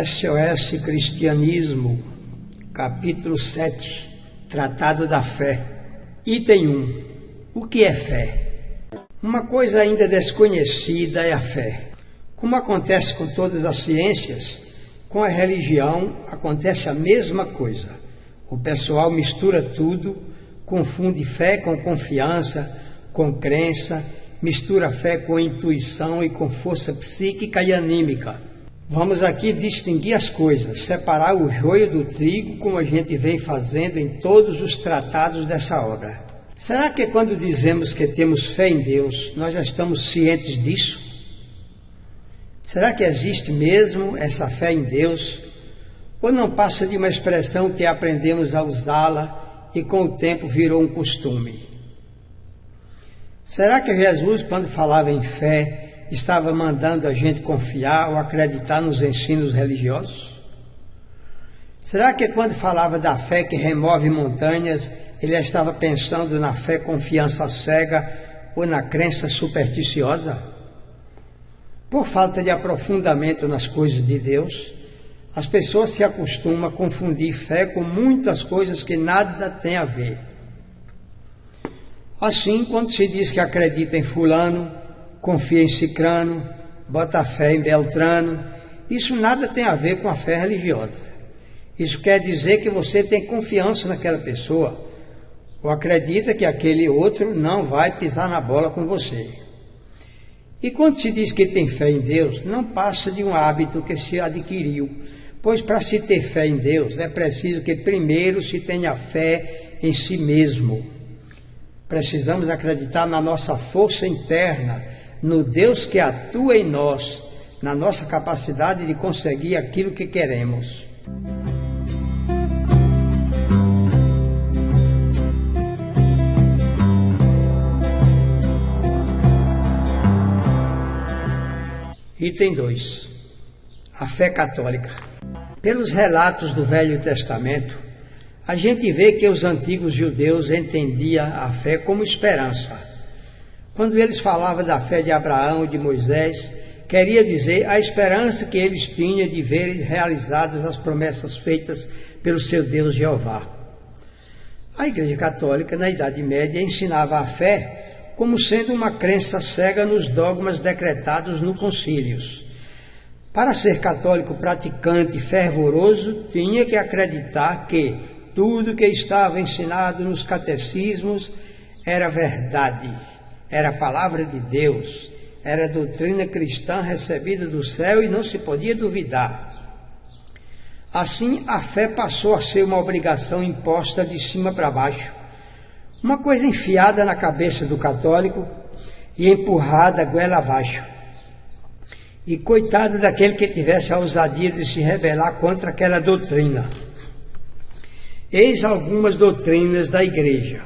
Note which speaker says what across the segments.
Speaker 1: SOS Cristianismo, capítulo 7, Tratado da Fé. Item 1. O que é fé? Uma coisa ainda desconhecida é a fé. Como acontece com todas as ciências, com a religião acontece a mesma coisa. O pessoal mistura tudo, confunde fé com confiança, com crença, mistura fé com intuição e com força psíquica e anímica. Vamos aqui distinguir as coisas, separar o joio do trigo, como a gente vem fazendo em todos os tratados dessa obra. Será que quando dizemos que temos fé em Deus, nós já estamos cientes disso? Será que existe mesmo essa fé em Deus? Ou não passa de uma expressão que aprendemos a usá-la e com o tempo virou um costume? Será que Jesus, quando falava em fé, estava mandando a gente confiar ou acreditar nos ensinos religiosos? Será que quando falava da fé que remove montanhas, ele estava pensando na fé confiança cega ou na crença supersticiosa? Por falta de aprofundamento nas coisas de Deus, as pessoas se acostumam a confundir fé com muitas coisas que nada tem a ver. Assim, quando se diz que acredita em fulano, confia em cicrano, bota fé em beltrano, isso nada tem a ver com a fé religiosa. Isso quer dizer que você tem confiança naquela pessoa, ou acredita que aquele outro não vai pisar na bola com você. E quando se diz que tem fé em Deus, não passa de um hábito que se adquiriu, pois para se ter fé em Deus é preciso que primeiro se tenha fé em si mesmo. Precisamos acreditar na nossa força interna, no Deus que atua em nós, na nossa capacidade de conseguir aquilo que queremos. Item 2. A fé católica. Pelos relatos do Velho Testamento, a gente vê que os antigos judeus entendiam a fé como esperança. Quando eles falavam da fé de Abraão e de Moisés, queria dizer a esperança que eles tinham de ver realizadas as promessas feitas pelo seu Deus Jeová. A Igreja Católica, na Idade Média, ensinava a fé como sendo uma crença cega nos dogmas decretados no concílios. Para ser católico praticante e fervoroso, tinha que acreditar que tudo que estava ensinado nos catecismos era verdade, era a palavra de Deus, era a doutrina cristã recebida do céu e não se podia duvidar. Assim, a fé passou a ser uma obrigação imposta de cima para baixo, uma coisa enfiada na cabeça do católico e empurrada goela abaixo. E coitado daquele que tivesse a ousadia de se rebelar contra aquela doutrina. Eis algumas doutrinas da Igreja: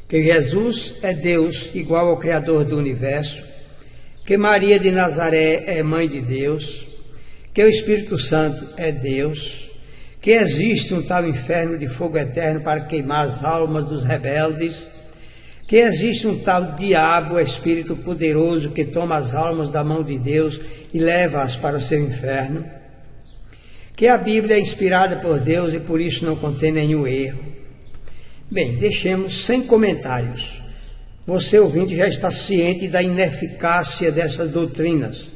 Speaker 1: que Jesus é Deus igual ao Criador do Universo, que Maria de Nazaré é Mãe de Deus, que o Espírito Santo é Deus, que existe um tal inferno de fogo eterno para queimar as almas dos rebeldes, que existe um tal diabo, espírito poderoso, que toma as almas da mão de Deus e leva-as para o seu inferno, que a Bíblia é inspirada por Deus e por isso não contém nenhum erro. Bem, deixemos sem comentários. Você, ouvinte, já está ciente da ineficácia dessas doutrinas.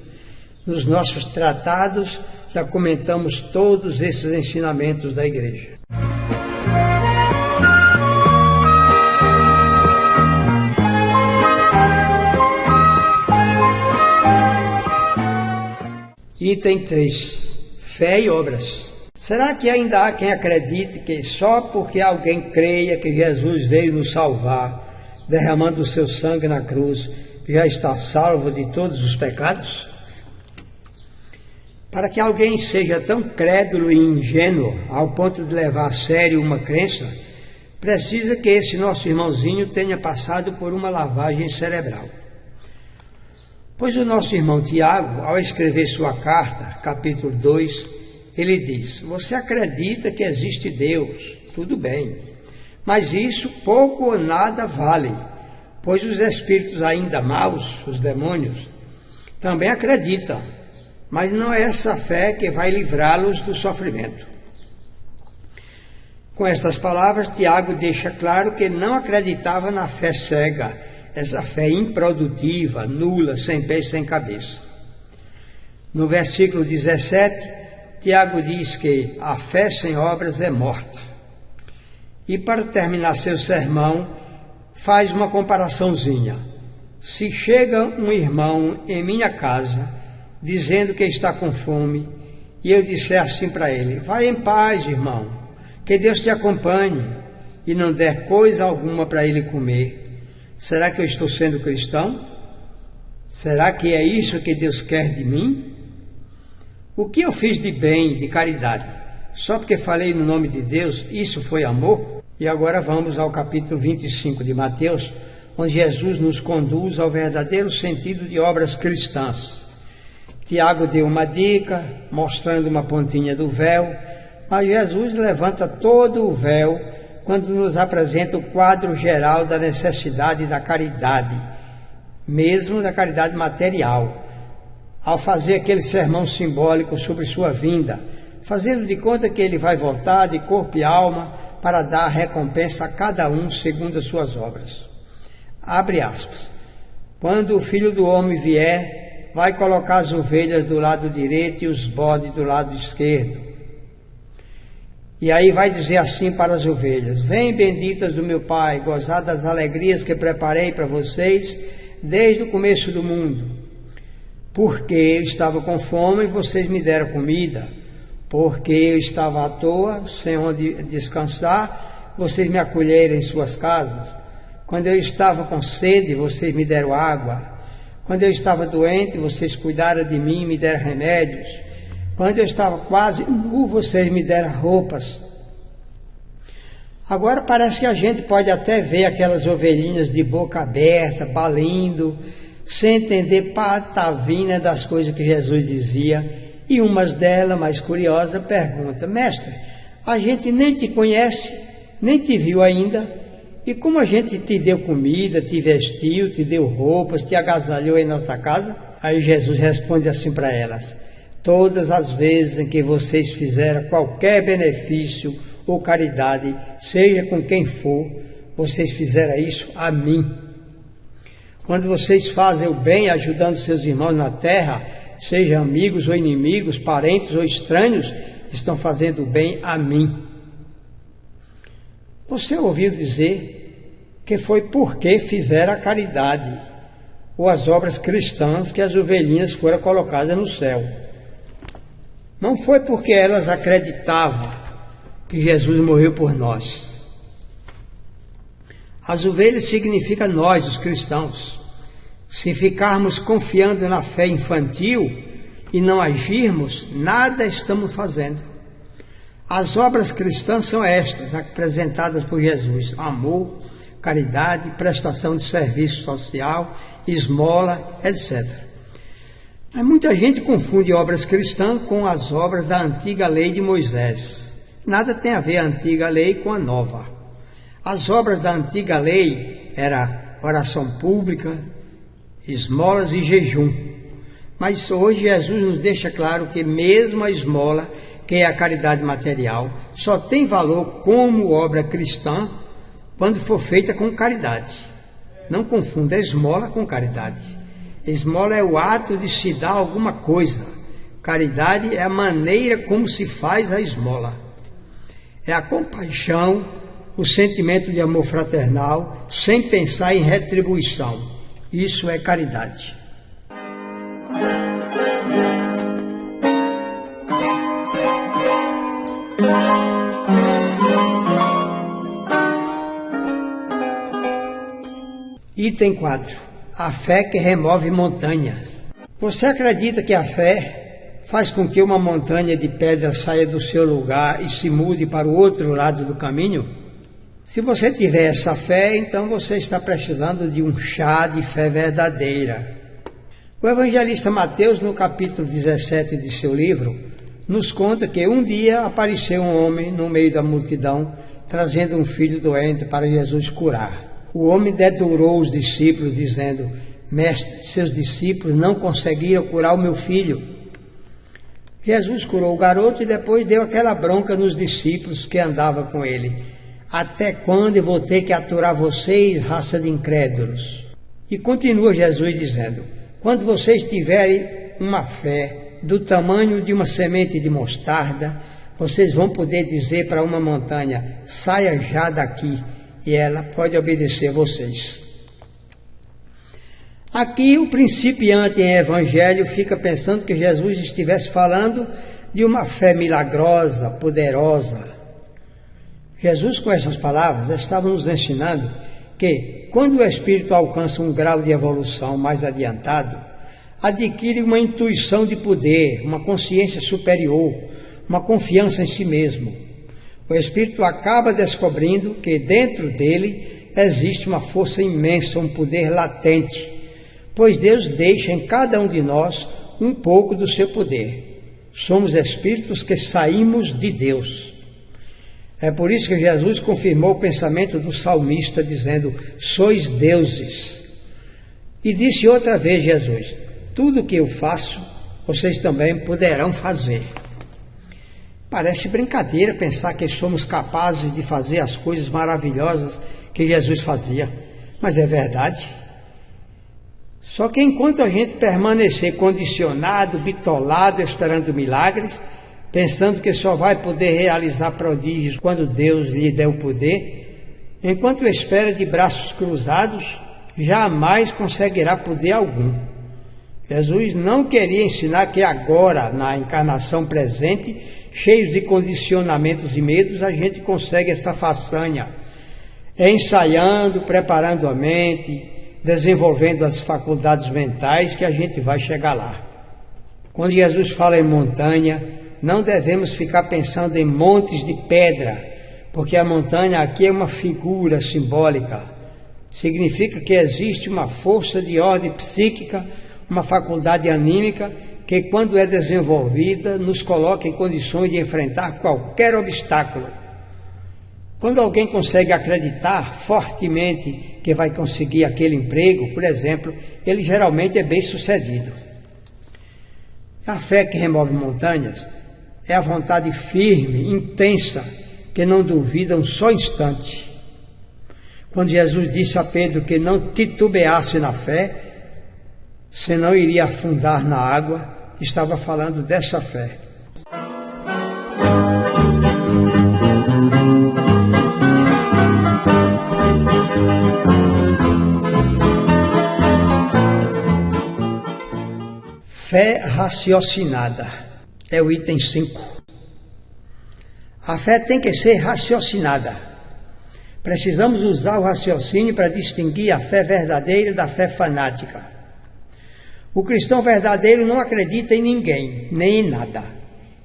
Speaker 1: Nos nossos tratados já comentamos todos esses ensinamentos da Igreja. Item 3. Fé e obras. Será que ainda há quem acredite que só porque alguém creia que Jesus veio nos salvar, derramando o seu sangue na cruz, já está salvo de todos os pecados? Para que alguém seja tão crédulo e ingênuo ao ponto de levar a sério uma crença, precisa que esse nosso irmãozinho tenha passado por uma lavagem cerebral. Pois o nosso irmão Tiago, ao escrever sua carta, capítulo 2, ele diz: você acredita que existe Deus, tudo bem, mas isso pouco ou nada vale, pois os espíritos ainda maus, os demônios, também acreditam. mas não é essa fé que vai livrá-los do sofrimento. Com estas palavras, Tiago deixa claro que não acreditava na fé cega, essa fé improdutiva, nula, sem pé e sem cabeça. No versículo 17, Tiago diz que a fé sem obras é morta. E para terminar seu sermão, faz uma comparaçãozinha. Se chega um irmão em minha casa, dizendo que está com fome, e eu disser assim para ele: vai em paz, irmão, que Deus te acompanhe, e não der coisa alguma para ele comer, será que eu estou sendo cristão? Será que é isso que Deus quer de mim? O que eu fiz de bem, de caridade? Só porque falei no nome de Deus, isso foi amor? E agora vamos ao capítulo 25 de Mateus, onde Jesus nos conduz ao verdadeiro sentido de obras cristãs. Tiago deu uma dica, mostrando uma pontinha do véu, mas Jesus levanta todo o véu quando nos apresenta o quadro geral da necessidade da caridade, mesmo da caridade material, ao fazer aquele sermão simbólico sobre sua vinda, fazendo de conta que ele vai voltar de corpo e alma para dar recompensa a cada um segundo as suas obras. Abre aspas. Quando o Filho do Homem vier, vai colocar as ovelhas do lado direito e os bodes do lado esquerdo. E aí vai dizer assim para as ovelhas: vem, benditas do meu Pai, gozar das alegrias que preparei para vocês desde o começo do mundo. Porque eu estava com fome e vocês me deram comida. Porque eu estava à toa, sem onde descansar, vocês me acolheram em suas casas. Quando eu estava com sede, vocês me deram água. Quando eu estava doente, vocês cuidaram de mim e me deram remédios. Quando eu estava quase nu, vocês me deram roupas. Agora parece que a gente pode até ver aquelas ovelhinhas de boca aberta, balindo, sem entender patavina das coisas que Jesus dizia. E umas delas, mais curiosa, pergunta: mestre, a gente nem te conhece, nem te viu ainda, e como a gente te deu comida, te vestiu, te deu roupas, te agasalhou em nossa casa? Aí Jesus responde assim para elas: todas as vezes em que vocês fizeram qualquer benefício ou caridade, seja com quem for, vocês fizeram isso a mim. Quando vocês fazem o bem ajudando seus irmãos na terra, sejam amigos ou inimigos, parentes ou estranhos, estão fazendo o bem a mim. Você ouviu dizer que foi porque fizeram a caridade ou as obras cristãs que as ovelhinhas foram colocadas no céu. Não foi porque elas acreditavam que Jesus morreu por nós. As ovelhas significa nós, os cristãos. Se ficarmos confiando na fé infantil e não agirmos, nada estamos fazendo. As obras cristãs são estas, apresentadas por Jesus: amor, caridade, prestação de serviço social, esmola, etc. Mas muita gente confunde obras cristãs com as obras da antiga lei de Moisés. Nada tem a ver a antiga lei com a nova. As obras da antiga lei eram oração pública, esmolas e jejum. Mas hoje Jesus nos deixa claro que mesmo a esmola, que é a caridade material, só tem valor como obra cristã quando for feita com caridade. Não confunda a esmola com caridade. Esmola é o ato de se dar alguma coisa. Caridade é a maneira como se faz a esmola. É a compaixão, o sentimento de amor fraternal, sem pensar em retribuição. Isso é caridade. Item 4. A fé que remove montanhas. Você acredita que a fé faz com que uma montanha de pedra saia do seu lugar e se mude para o outro lado do caminho? Se você tiver essa fé, então você está precisando de um chá de fé verdadeira. O evangelista Mateus, no capítulo 17 de seu livro, nos conta que um dia apareceu um homem no meio da multidão, trazendo um filho doente para Jesus curar. O homem dedurou os discípulos, dizendo: mestre, seus discípulos não conseguiram curar o meu filho. Jesus curou o garoto e depois deu aquela bronca nos discípulos que andavam com ele. Até quando eu vou ter que aturar vocês, raça de incrédulos? E continua Jesus dizendo, quando vocês tiverem uma fé do tamanho de uma semente de mostarda, vocês vão poder dizer para uma montanha, saia já daqui, e ela pode obedecer a vocês. Aqui o principiante em evangelho fica pensando que Jesus estivesse falando de uma fé milagrosa, poderosa. Jesus, com essas palavras, estava nos ensinando que, quando o espírito alcança um grau de evolução mais adiantado, adquire uma intuição de poder, uma consciência superior, uma confiança em si mesmo. O espírito acaba descobrindo que dentro dele existe uma força imensa, um poder latente, pois Deus deixa em cada um de nós um pouco do seu poder. Somos espíritos que saímos de Deus. É por isso que Jesus confirmou o pensamento do salmista, dizendo, sois deuses. E disse outra vez Jesus, tudo o que eu faço, vocês também poderão fazer. Parece brincadeira pensar que somos capazes de fazer as coisas maravilhosas que Jesus fazia, mas é verdade. Só que enquanto a gente permanecer condicionado, bitolado, esperando milagres, pensando que só vai poder realizar prodígios quando Deus lhe der o poder, enquanto espera de braços cruzados, jamais conseguirá poder algum. Jesus não queria ensinar que agora, na encarnação presente, cheios de condicionamentos e medos, a gente consegue essa façanha, ensaiando, preparando a mente, desenvolvendo as faculdades mentais, que a gente vai chegar lá. Quando Jesus fala em montanha, não devemos ficar pensando em montes de pedra, porque a montanha aqui é uma figura simbólica. Significa que existe uma força de ordem psíquica, uma faculdade anímica, que quando é desenvolvida, nos coloca em condições de enfrentar qualquer obstáculo. Quando alguém consegue acreditar fortemente que vai conseguir aquele emprego, por exemplo, ele geralmente é bem-sucedido. A fé que remove montanhas é a vontade firme, intensa, que não duvida um só instante. Quando Jesus disse a Pedro que não titubeasse na fé, senão iria afundar na água, estava falando dessa fé. Fé raciocinada é o item 5. A fé tem que ser raciocinada. Precisamos usar o raciocínio para distinguir a fé verdadeira da fé fanática. O cristão verdadeiro não acredita em ninguém, nem em nada.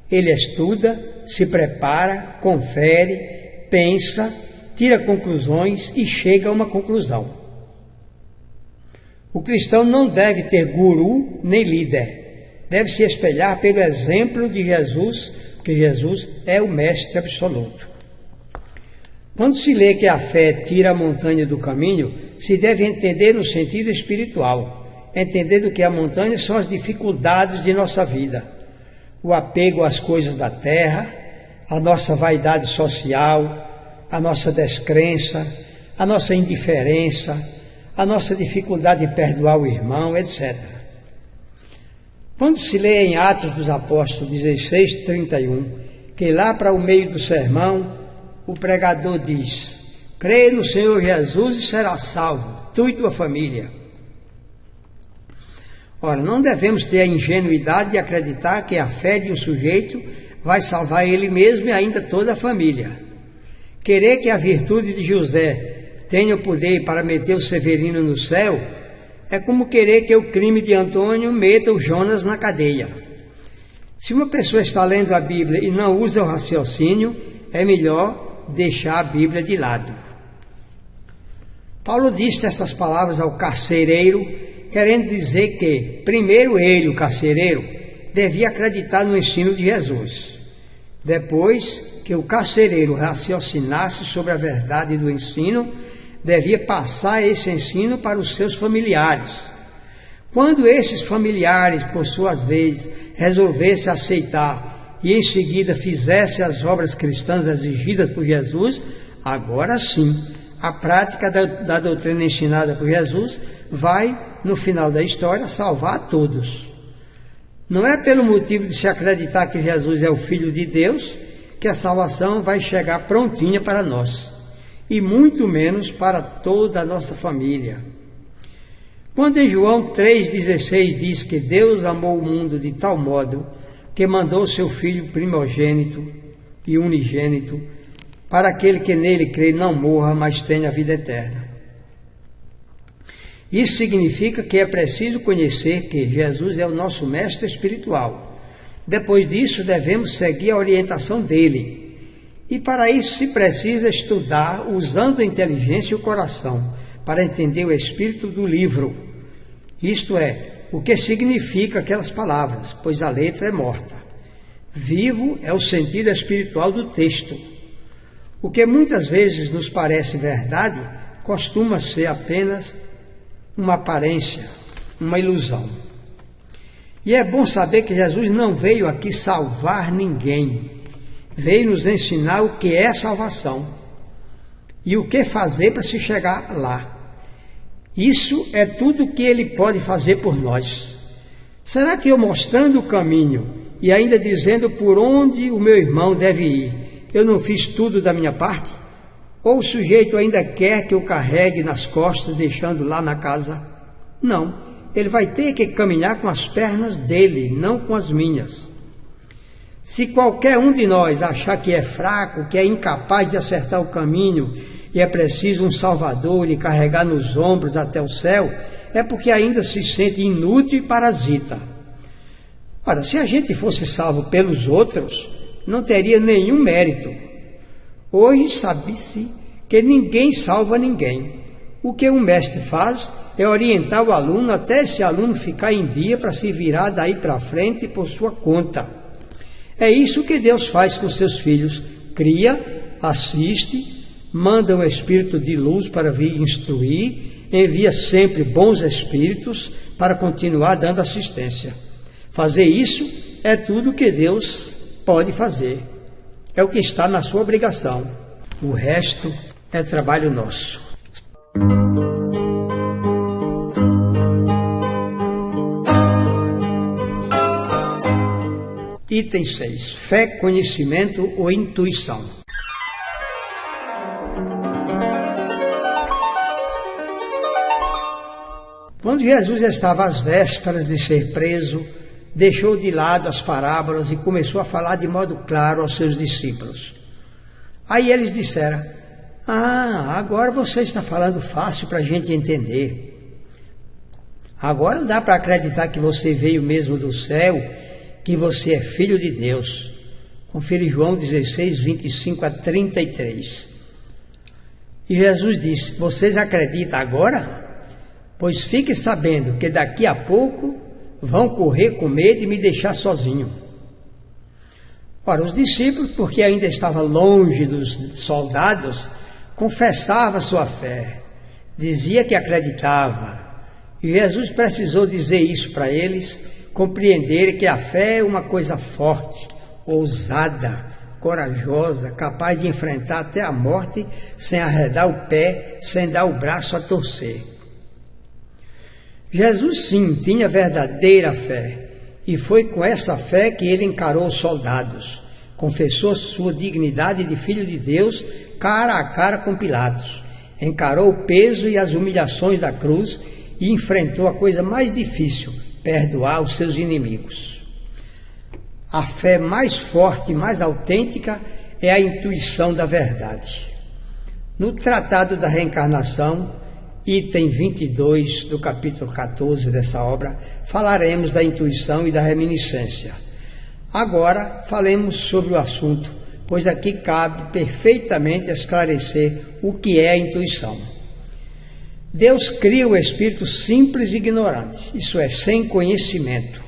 Speaker 1: Ele estuda, se prepara, confere, pensa, tira conclusões e chega a uma conclusão. O cristão não deve ter guru nem líder. Deve se espelhar pelo exemplo de Jesus, porque Jesus é o mestre absoluto. Quando se lê que a fé tira a montanha do caminho, se deve entender no sentido espiritual. Entendendo que a montanha são as dificuldades de nossa vida. O apego às coisas da terra, a nossa vaidade social, a nossa descrença, a nossa indiferença, a nossa dificuldade de perdoar o irmão, etc. Quando se lê em Atos dos Apóstolos 16:31, que lá para o meio do sermão, o pregador diz, crê no Senhor Jesus e será salvo, tu e tua família. Ora, não devemos ter a ingenuidade de acreditar que a fé de um sujeito vai salvar ele mesmo e ainda toda a família. Querer que a virtude de José tenha o poder para meter o Severino no céu é como querer que o crime de Antônio meta o Jonas na cadeia. Se uma pessoa está lendo a Bíblia e não usa o raciocínio, é melhor deixar a Bíblia de lado. Paulo disse essas palavras ao carcereiro, querendo dizer que, primeiro ele, o carcereiro, devia acreditar no ensino de Jesus. Depois que o carcereiro raciocinasse sobre a verdade do ensino, devia passar esse ensino para os seus familiares. Quando esses familiares, por suas vezes, resolvesse aceitar e em seguida fizesse as obras cristãs exigidas por Jesus, agora sim, a prática da doutrina ensinada por Jesus vai, no final da história, salvar a todos. Não é pelo motivo de se acreditar que Jesus é o Filho de Deus que a salvação vai chegar prontinha para nós, e muito menos para toda a nossa família. Quando em João 3,16 diz que Deus amou o mundo de tal modo que mandou seu Filho primogênito e unigênito, para aquele que nele crê não morra, mas tenha a vida eterna. Isso significa que é preciso conhecer que Jesus é o nosso mestre espiritual. Depois disso, devemos seguir a orientação dele. E para isso se precisa estudar usando a inteligência e o coração, para entender o espírito do livro. Isto é, o que significa aquelas palavras, pois a letra é morta. Vivo é o sentido espiritual do texto. O que muitas vezes nos parece verdade, costuma ser apenas uma aparência, uma ilusão. E é bom saber que Jesus não veio aqui salvar ninguém. Veio nos ensinar o que é salvação e o que fazer para se chegar lá. Isso é tudo o que ele pode fazer por nós. Será que eu mostrando o caminho e ainda dizendo por onde o meu irmão deve ir, eu não fiz tudo da minha parte? Ou o sujeito ainda quer que eu carregue nas costas, deixando lá na casa? Não, ele vai ter que caminhar com as pernas dele, não com as minhas. Se qualquer um de nós achar que é fraco, que é incapaz de acertar o caminho e é preciso um Salvador lhe carregar nos ombros até o céu, é porque ainda se sente inútil e parasita. Ora, se a gente fosse salvo pelos outros, não teria nenhum mérito. Hoje sabe-se que ninguém salva ninguém. O que um mestre faz é orientar o aluno até esse aluno ficar em dia para se virar daí para frente por sua conta. É isso que Deus faz com seus filhos. Cria, assiste, manda um espírito de luz para vir instruir, envia sempre bons espíritos para continuar dando assistência. Fazer isso é tudo que Deus pode fazer. É o que está na sua obrigação. O resto é trabalho nosso. Item 6. Fé, conhecimento ou intuição. Quando Jesus estava às vésperas de ser preso, deixou de lado as parábolas e começou a falar de modo claro aos seus discípulos. Aí eles disseram: agora você está falando fácil para a gente entender. Agora dá para acreditar que você veio mesmo do céu, que você é filho de Deus. Confere João 16, 25 a 33. E Jesus disse: vocês acreditam agora? Pois fiquem sabendo que daqui a pouco vão correr com medo e me deixar sozinho. Ora, os discípulos, porque ainda estavam longe dos soldados, confessavam sua fé, dizia que acreditava. E Jesus precisou dizer isso para eles, compreenderem que a fé é uma coisa forte, ousada, corajosa, capaz de enfrentar até a morte sem arredar o pé, sem dar o braço a torcer. Jesus sim tinha verdadeira fé, e foi com essa fé que ele encarou os soldados, confessou sua dignidade de filho de Deus cara a cara com Pilatos, encarou o peso e as humilhações da cruz e enfrentou a coisa mais difícil, perdoar os seus inimigos. A fé mais forte e mais autêntica é a intuição da verdade. No Tratado da Reencarnação, item 22 do capítulo 14 dessa obra, falaremos da intuição e da reminiscência. Agora falemos sobre o assunto, pois aqui cabe perfeitamente esclarecer o que é a intuição. Deus cria o espírito simples e ignorante, isso é, sem conhecimento.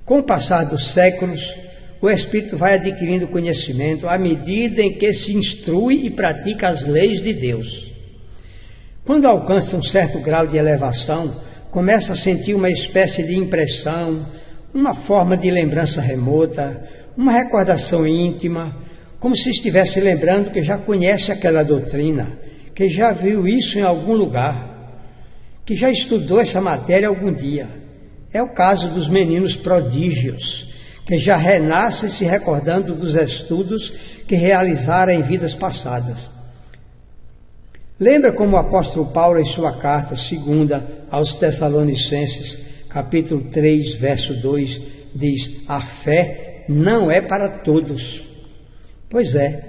Speaker 1: Com o passar dos séculos, o espírito vai adquirindo conhecimento à medida em que se instrui e pratica as leis de Deus. Quando alcança um certo grau de elevação, começa a sentir uma espécie de impressão, uma forma de lembrança remota, uma recordação íntima, como se estivesse lembrando que já conhece aquela doutrina, que já viu isso em algum lugar, que já estudou essa matéria algum dia. É o caso dos meninos prodígios, que já renascem se recordando dos estudos que realizaram em vidas passadas. Lembra como o apóstolo Paulo, em sua carta 2 aos Tessalonicenses, capítulo 3, verso 2, diz: a fé não é para todos. Pois é,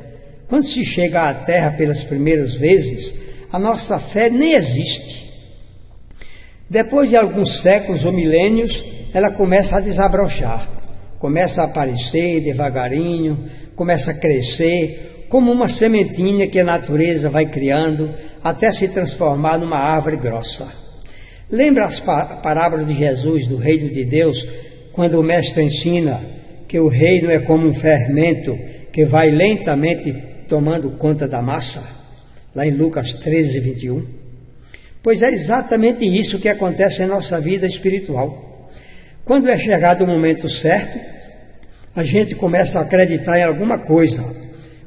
Speaker 1: quando se chega à Terra pelas primeiras vezes, a nossa fé nem existe. Depois de alguns séculos ou milênios, ela começa a desabrochar, começa a aparecer devagarinho, começa a crescer, como uma sementinha que a natureza vai criando, até se transformar numa árvore grossa. Lembra as parábolas de Jesus do reino de Deus, quando o mestre ensina que o reino é como um fermento que vai lentamente tomando conta da massa? Lá em Lucas 13, 21. Pois é exatamente isso que acontece em nossa vida espiritual. Quando é chegado o momento certo, a gente começa a acreditar em alguma coisa,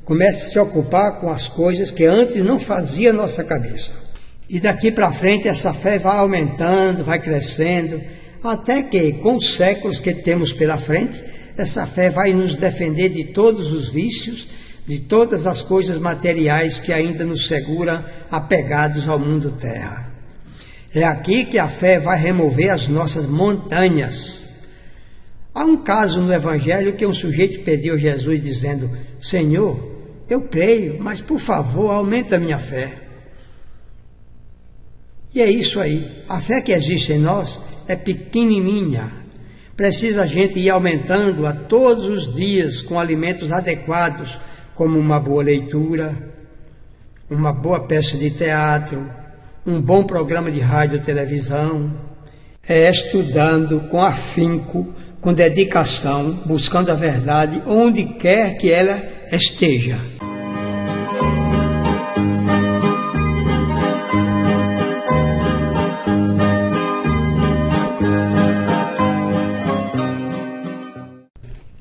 Speaker 1: começa a se ocupar com as coisas que antes não fazia nossa cabeça. E daqui para frente essa fé vai aumentando, vai crescendo, até que, com os séculos que temos pela frente, essa fé vai nos defender de todos os vícios, de todas as coisas materiais que ainda nos seguram apegados ao mundo terra. É aqui que a fé vai remover as nossas montanhas. Há um caso no Evangelho que um sujeito pediu a Jesus dizendo: Senhor, eu creio, mas por favor, aumenta a minha fé. E é isso aí. A fé que existe em nós é pequenininha. Precisa a gente ir aumentando a todos os dias com alimentos adequados, como uma boa leitura, uma boa peça de teatro, um bom programa de rádio ou televisão. É estudando com afinco, com dedicação, buscando a verdade onde quer que ela esteja.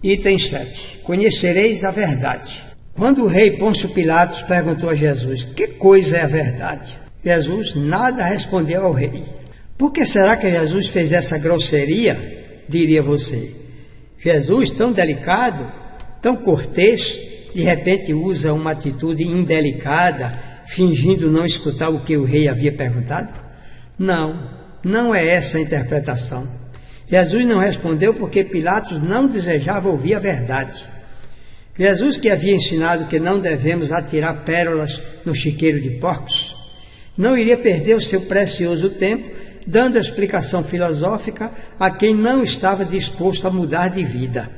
Speaker 1: Item 7. Conhecereis a verdade. Quando o rei Pôncio Pilatos perguntou a Jesus: que coisa é a verdade? Jesus nada respondeu ao rei. Por que será que Jesus fez essa grosseria? Diria você. Jesus, tão delicado, tão cortês, de repente usa uma atitude indelicada, fingindo não escutar o que o rei havia perguntado? Não, não é essa a interpretação. Jesus não respondeu porque Pilatos não desejava ouvir a verdade. Jesus, que havia ensinado que não devemos atirar pérolas no chiqueiro de porcos, não iria perder o seu precioso tempo dando explicação filosófica a quem não estava disposto a mudar de vida.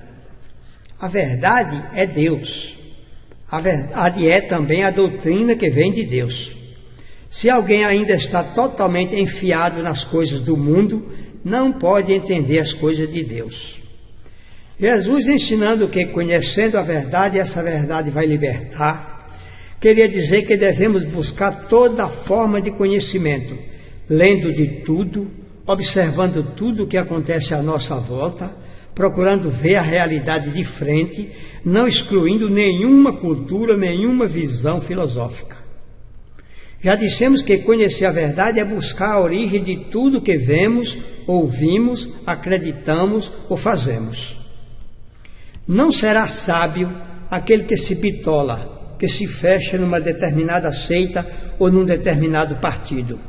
Speaker 1: A verdade é Deus. A verdade é também a doutrina que vem de Deus. Se alguém ainda está totalmente enfiado nas coisas do mundo, não pode entender as coisas de Deus. Jesus, ensinando que conhecendo a verdade, essa verdade vai libertar, queria dizer que devemos buscar toda forma de conhecimento, lendo de tudo, observando tudo o que acontece à nossa volta, procurando ver a realidade de frente, não excluindo nenhuma cultura, nenhuma visão filosófica. Já dissemos que conhecer a verdade é buscar a origem de tudo que vemos, ouvimos, acreditamos ou fazemos. Não será sábio aquele que se bitola, que se fecha numa determinada seita ou num determinado partido.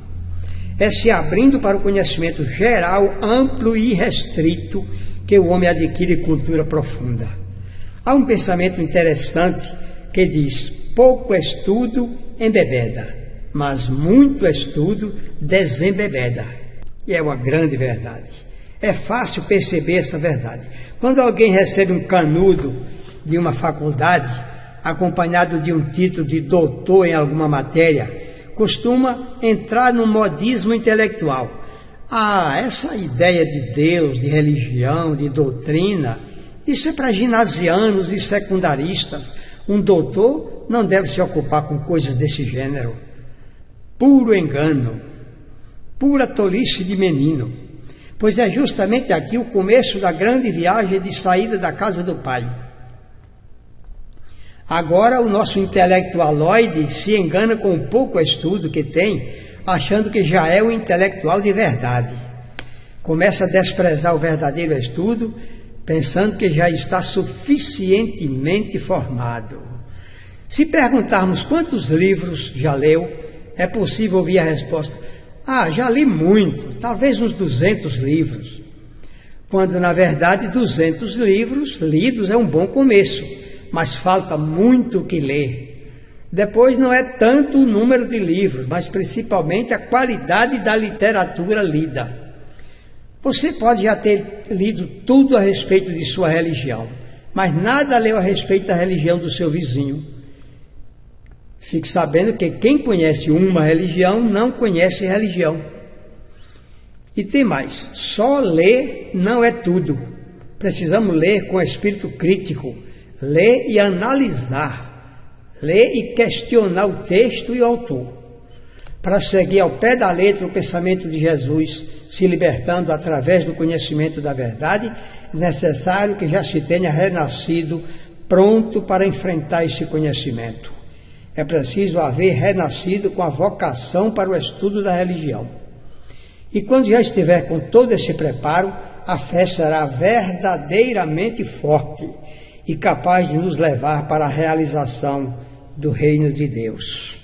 Speaker 1: É se abrindo para o conhecimento geral, amplo e restrito que o homem adquire cultura profunda. Há um pensamento interessante que diz: pouco estudo embebeda, mas muito estudo desembebeda. E é uma grande verdade. É fácil perceber essa verdade. Quando alguém recebe um canudo de uma faculdade, acompanhado de um título de doutor em alguma matéria, costuma entrar no modismo intelectual. Essa ideia de Deus, de religião, de doutrina, isso é para ginasianos e secundaristas. Um doutor não deve se ocupar com coisas desse gênero. Puro engano, pura tolice de menino. pois é justamente aqui o começo da grande viagem de saída da casa do Pai. Agora o nosso intelectualoide se engana com o pouco estudo que tem, achando que já é um intelectual de verdade. Começa a desprezar o verdadeiro estudo, pensando que já está suficientemente formado. Se perguntarmos quantos livros já leu, é possível ouvir a resposta: já li muito, talvez uns 200 livros. Quando, na verdade, 200 livros lidos é um bom começo, mas falta muito o que ler. Depois não é tanto o número de livros, mas principalmente a qualidade da literatura lida. Você pode já ter lido tudo a respeito de sua religião, mas nada leu a respeito da religião do seu vizinho. Fique sabendo que quem conhece uma religião não conhece religião. E tem mais, só ler não é tudo. Precisamos ler com espírito crítico, ler e analisar, ler e questionar o texto e o autor, para seguir ao pé da letra o pensamento de Jesus, se libertando através do conhecimento da verdade. É necessário que já se tenha renascido, pronto para enfrentar esse conhecimento. É preciso haver renascido com a vocação para o estudo da religião. E quando já estiver com todo esse preparo, a fé será verdadeiramente forte e capaz de nos levar para a realização do reino de Deus.